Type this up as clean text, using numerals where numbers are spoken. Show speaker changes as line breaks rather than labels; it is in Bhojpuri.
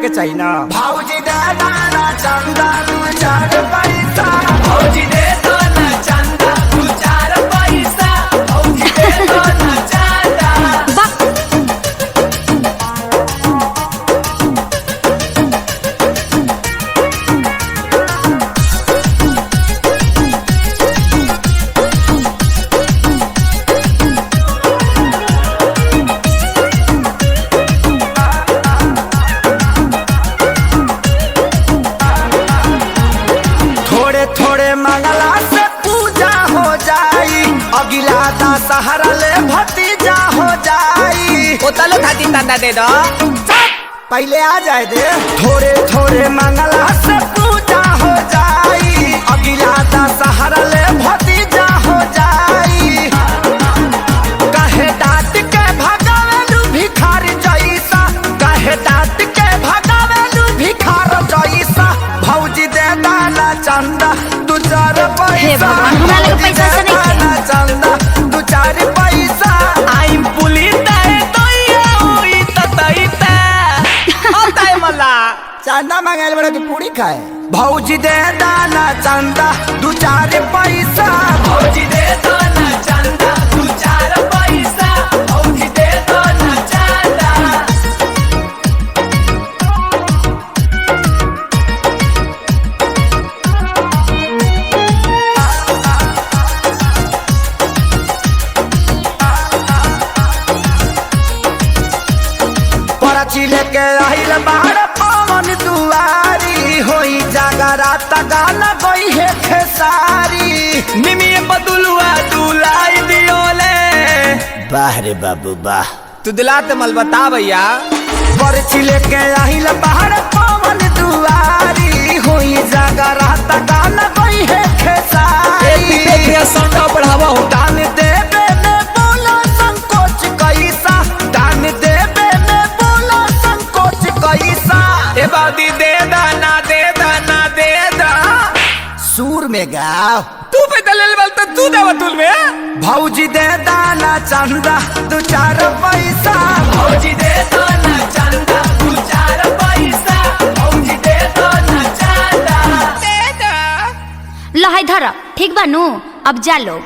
के चाहिए ना।
भौजी दे दाना चंदा तू 4 पैसा,
भौजी दे दो ना चंदा तू 4 पैसा, भौजी दे दो ना चंदा।
थोड़े थोड़े मंगला से पूजा हो जाई, अगिला दशहरा ले भतीजा हो जाई।
उतलो थाती तंदा दे दो,
पहले आ जाए दे। थोड़े थोड़े मंगला से पूजा हो जाई, अगिला दशहरा ले भतीजा हो जाई। कहे डांट के भगावेलू भिखारी जैसा, कहे डांट के भगावेलू भिखार जैसा। भौजी दे दाना चंदा तू 4
हे
पैसा,
भगवान, हमरा लगे पैसा से नहीं है।
दाना चंदा तू 4 पैसा।
आइम पुलिस दे तो ये हुई ततईता होता है मला।
चंदा मांगे बड़ा की पूरी खाए। भौजी दे दाना चंदा तू 4 पैसा,
भौजी दे दो ना चंदा तू 4 पैसा, भौजी दे दो ना चंदा।
पर्ची लेके आइल बाहर पवन दुआरी, होई जागरात गाना गई है खेसारी।
निमिये बदुलुआ दुलाई दियोले,
बाहरे बाबू बाह।
तू दिलाते मल बता भैया।
पर्ची लेके आइल बाहर पवन दुआरी, होई जागरात गाना गई है खेसारी।
संगा बढ़ावा हो
दान देवे में बोला संकोच कैसा, दान देवे में बोला संकोच कैसा।
ए बादी दे दाना दे दाना दे दा।
सूर में गाओ
तू पे दलेल बल तो तू दे वतुल में।
भौजी दे दाना चंदा तू 4 पैसा,
भौजी दे दो ना चंदा तू 4 पैसा, भौजी दे दो ना चंदा। दे दो।
लहाई धर ठीक बानू, अब जा लो।